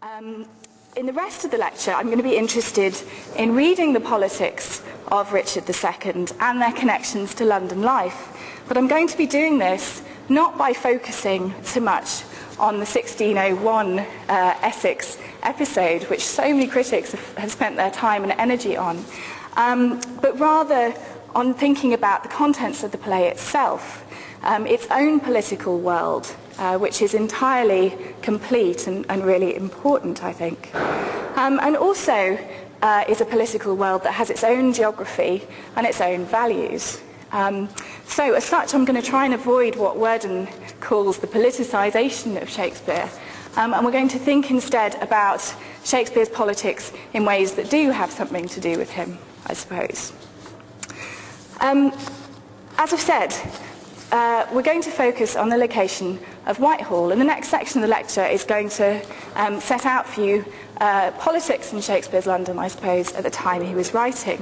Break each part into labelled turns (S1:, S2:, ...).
S1: In the rest of the lecture, I'm going to be interested in reading the politics of Richard II and their connections to London life. But I'm going to be doing this not by focusing so much on the 1601 Essex episode, which so many critics have spent their time and energy on, but rather on thinking about the contents of the play itself, its own political world, which is entirely complete and really important, I think. And also is a political world that has its own geography and its own values. So as such, I'm going to try and avoid what Worden calls the politicisation of Shakespeare. And we're going to think instead about Shakespeare's politics in ways that do have something to do with him, I suppose. As I've said, we're going to focus on the location of Whitehall, and the next section of the lecture is going to set out for you politics in Shakespeare's London, I suppose, at the time he was writing.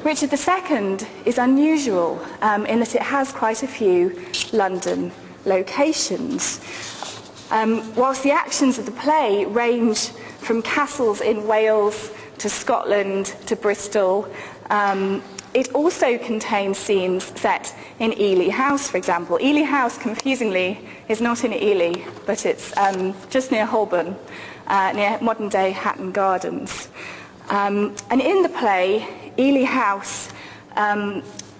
S1: Richard II is unusual in that it has quite a few London locations. Whilst the actions of the play range from castles in Wales to Scotland to Bristol, it also contains scenes set in Ely House, for example. Ely House, confusingly, is not in Ely, but it's just near Holborn, near modern-day Hatton Gardens. And in the play, Ely House,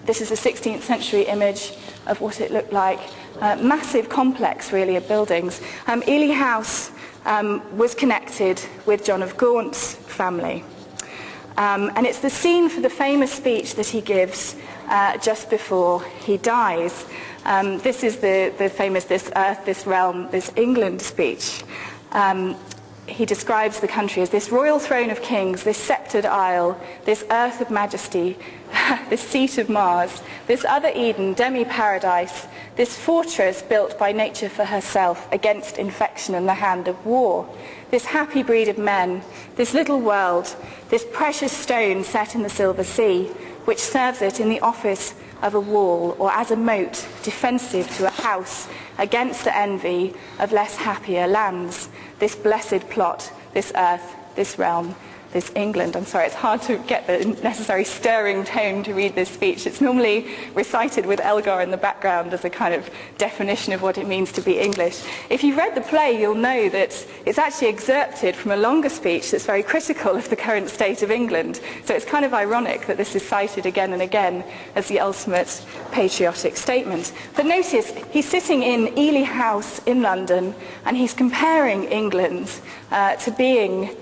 S1: this is a 16th century image of what it looked like, massive complex, really, of buildings. Ely House was connected with John of Gaunt's family. And it's the scene for the famous speech that he gives just before he dies. This is the famous "This Earth, this Realm, this England" speech. He describes the country as this royal throne of kings, this sceptred isle, this earth of majesty, this seat of Mars, this other Eden, demi-paradise, this fortress built by nature for herself against infection and the hand of war, this happy breed of men, this little world, this precious stone set in the silver sea, which serves it in the office of a wall or as a moat defensive to a house against the envy of less happier lands, this blessed plot, this earth, this realm, this England. I'm sorry, it's hard to get the necessary stirring tone to read this speech. It's normally recited with Elgar in the background as a kind of definition of what it means to be English. If you've read the play, you'll know that it's actually excerpted from a longer speech that's very critical of the current state of England. So it's kind of ironic that this is cited again and again as the ultimate patriotic statement. But notice, he's sitting in Ely House in London, and he's comparing England to being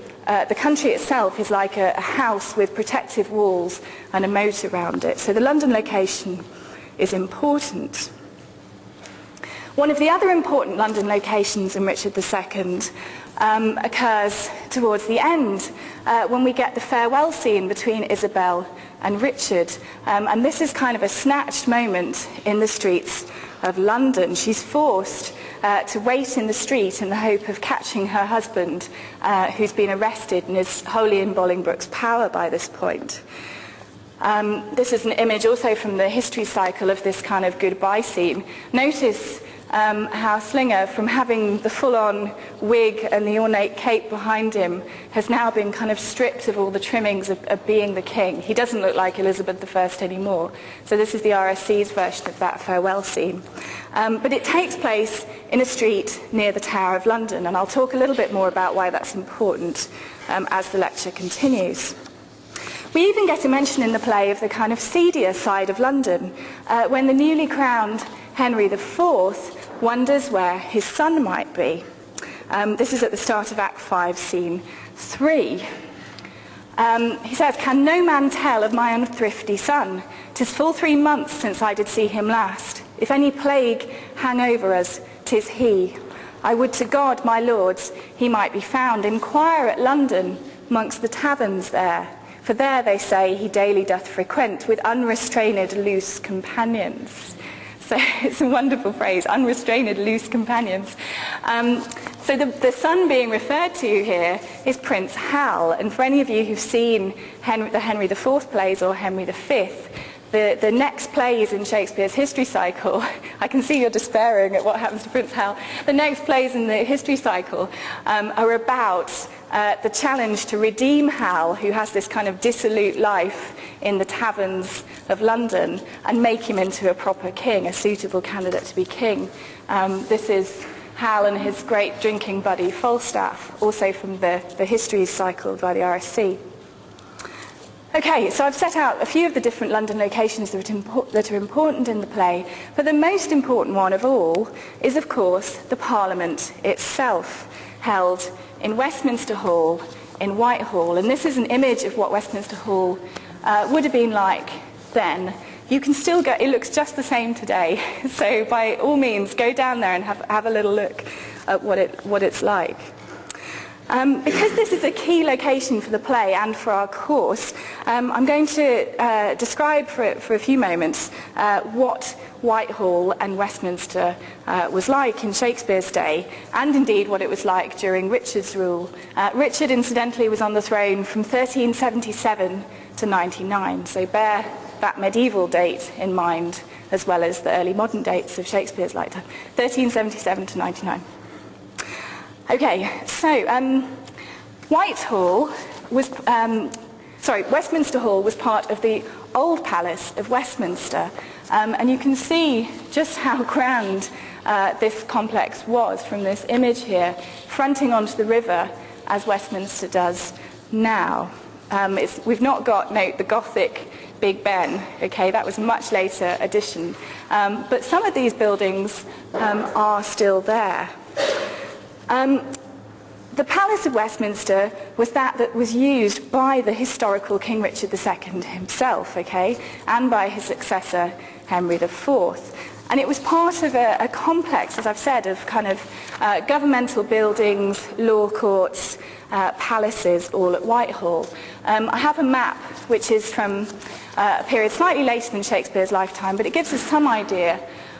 S1: the country itself is like a house with protective walls and a moat around it. So the London location is important. One of the other important London locations in Richard II occurs towards the end when we get the farewell scene between Isabel and Richard. And this is kind of a snatched moment in the streets of London. She's forced to wait in the street in the hope of catching her husband, who's been arrested and is wholly in Bolingbroke's power by this point. This is an image also from the history cycle of this kind of goodbye scene. Notice how Slinger, from having the full-on wig and the ornate cape behind him, has now been kind of stripped of all the trimmings of being the king. He doesn't look like Elizabeth I anymore. So this is the RSC's version of that farewell scene. But it takes place in a street near the Tower of London, and I'll talk a little bit more about why that's important as the lecture continues. We even get a mention in the play of the kind of seedier side of London, when the newly crowned Henry IV wonders where his son might be. This is at the start of Act 5, Scene 3. He says, "Can no man tell of my unthrifty son? 'Tis full 3 months since I did see him last. If any plague hang over us, 'tis he. I would to God, my lords, he might be found. Inquire at London, mongst the taverns there. For there, they say, he daily doth frequent with unrestrained loose companions." So it's a wonderful phrase, unrestrained loose companions. So the son being referred to here is Prince Hal. And for any of you who've seen the Henry IV plays or Henry V, the next plays in Shakespeare's history cycle, I can see you're despairing at what happens to Prince Hal. The next plays in the history cycle are about the challenge to redeem Hal, who has this kind of dissolute life in the taverns of London, and make him into a proper king, a suitable candidate to be king. This is Hal and his great drinking buddy Falstaff, also from the history cycle by the RSC. Okay, so I've set out a few of the different London locations that are important in the play, but the most important one of all is, of course, the Parliament itself, held in Westminster Hall in Whitehall. And this is an image of what Westminster Hall would have been like then. You can still go, it looks just the same today, so by all means go down there and have a little look at what it's like. Because this is a key location for the play and for our course, I'm going to describe for a few moments what Whitehall and Westminster was like in Shakespeare's day, and indeed what it was like during Richard's rule. Richard, incidentally, was on the throne from 1377 to 99, so bear that medieval date in mind, as well as the early modern dates of Shakespeare's lifetime, 1377 to 99. Okay, so Westminster Hall was part of the Old Palace of Westminster, and you can see just how grand this complex was from this image here, fronting onto the river as Westminster does now. We've not got, note, the Gothic Big Ben, okay, that was a much later addition, but some of these buildings are still there. The Palace of Westminster was that was used by the historical King Richard II himself, okay, and by his successor Henry IV. And it was part of a complex, as I've said, of kind of governmental buildings, law courts, palaces, all at Whitehall. I have a map which is from a period slightly later than Shakespeare's lifetime, but it gives us some idea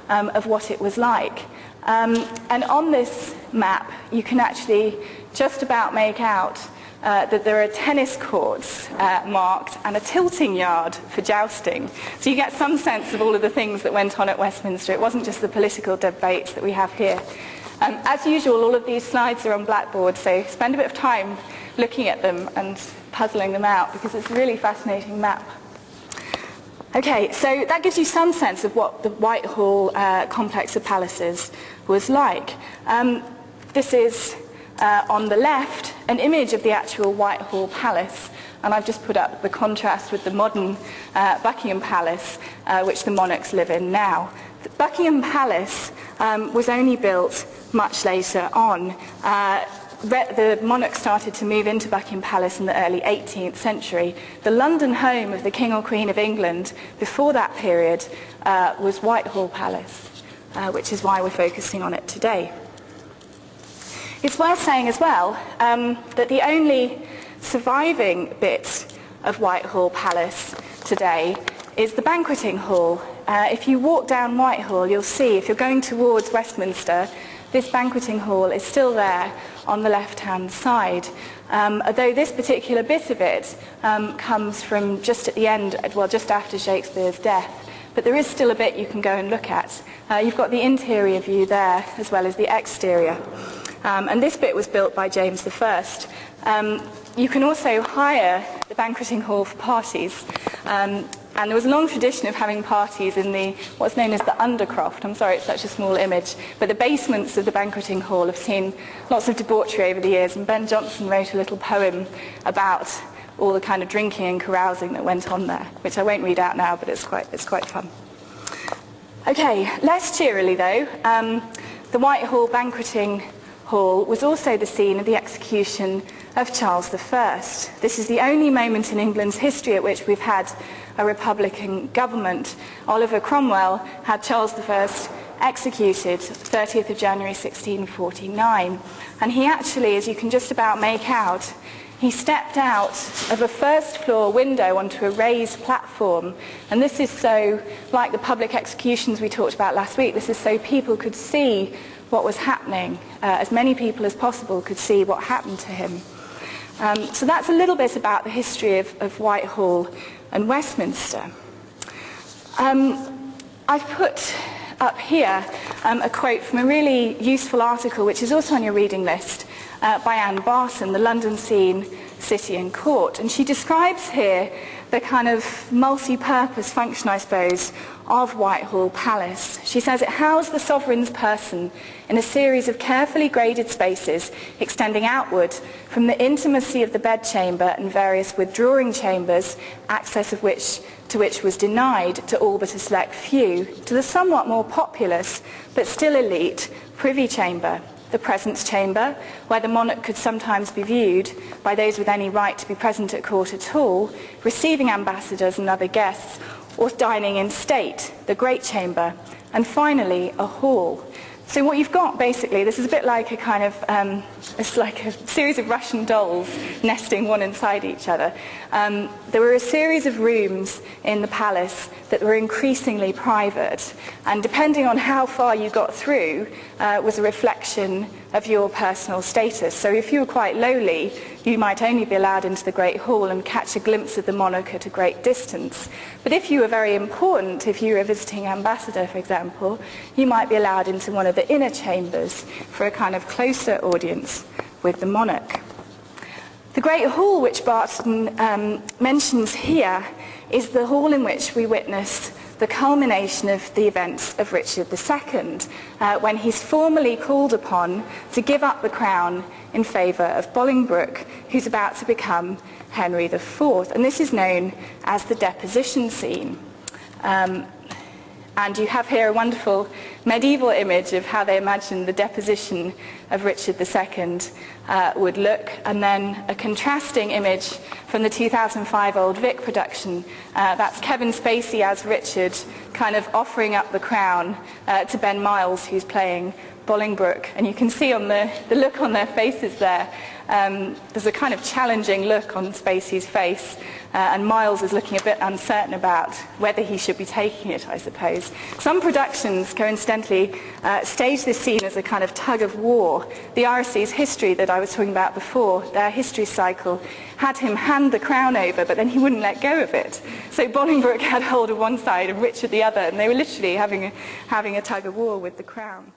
S1: of what it was like. And on this map, you can actually just about make out that there are tennis courts marked and a tilting yard for jousting. So you get some sense of all of the things that went on at Westminster. It wasn't just the political debates that we have here. As usual, all of these slides are on Blackboard, so spend a bit of time looking at them and puzzling them out, because it's a really fascinating map. Okay, so that gives you some sense of what the Whitehall complex of palaces was like. This is, on the left, an image of the actual Whitehall Palace, and I've just put up the contrast with the modern Buckingham Palace, which the monarchs live in now. The Buckingham Palace was only built much later on. The monarchs started to move into Buckingham Palace in the early 18th century. The London home of the King or Queen of England before that period was Whitehall Palace, which is why we're focusing on it today. It's worth saying as well that the only surviving bit of Whitehall Palace today is the Banqueting Hall. If you walk down Whitehall, you'll see, if you're going towards Westminster, this Banqueting Hall is still there on the left-hand side. Although this particular bit of it comes from just at the end, well, just after Shakespeare's death. But there is still a bit you can go and look at. You've got the interior view there, as well as the exterior. And this bit was built by James I. You can also hire the Banqueting Hall for parties. And there was a long tradition of having parties in what's known as the Undercroft. I'm sorry, it's such a small image. But the basements of the Banqueting Hall have seen lots of debauchery over the years. And Ben Jonson wrote a little poem about all the kind of drinking and carousing that went on there, which I won't read out now, but it's quite fun. Okay, less cheerily though, the Whitehall Banqueting Hall was also the scene of the execution of Charles I. This is the only moment in England's history at which we've had a Republican government. Oliver Cromwell had Charles I executed 30th of January 1649. And he actually, as you can just about make out, he stepped out of a first floor window onto a raised platform. And this is so, like the public executions we talked about last week, this is so people could see what was happening, as many people as possible could see what happened to him. So that's a little bit about the history of Whitehall and Westminster. I've put up here a quote from a really useful article, which is also on your reading list, by Anne Barton, The London Scene, City and Court. And she describes here the kind of multi-purpose function, I suppose, of Whitehall Palace. She says it housed the sovereign's person in a series of carefully graded spaces extending outward from the intimacy of the bedchamber and various withdrawing chambers, access of which was denied to all but a select few, to the somewhat more populous but still elite Privy Chamber, the Presence Chamber, where the monarch could sometimes be viewed by those with any right to be present at court at all, receiving ambassadors and other guests, or dining in state, the Great Chamber, and finally a hall. So what you've got basically, this is a bit like a kind of, it's like a series of Russian dolls nesting one inside each other. There were a series of rooms in the palace that were increasingly private, and depending on how far you got through was a reflection of your personal status. So if you were quite lowly, you might only be allowed into the Great Hall and catch a glimpse of the monarch at a great distance. But if you were very important, if you were a visiting ambassador, for example, you might be allowed into one of the inner chambers for a kind of closer audience with the monarch. The Great Hall, which Barton mentions here, is the hall in which we witness the culmination of the events of Richard II, when he's formally called upon to give up the crown in favour of Bolingbroke, who's about to become Henry IV. And this is known as the Deposition Scene. And you have here a wonderful medieval image of how they imagined the deposition of Richard II would look, and then a contrasting image from the 2005 Old Vic production. That's Kevin Spacey as Richard, kind of offering up the crown to Ben Miles, who's playing Bolingbroke. And you can see on the look on their faces there, there's a kind of challenging look on Spacey's face, and Miles is looking a bit uncertain about whether he should be taking it, I suppose. Some productions, coincidentally, stage this scene as a kind of tug of war. The RSC's history that I was talking about before, their history cycle, had him hand the crown over, but then he wouldn't let go of it. So Bolingbroke had hold of one side and Richard the other, and they were literally having a tug of war with the crown.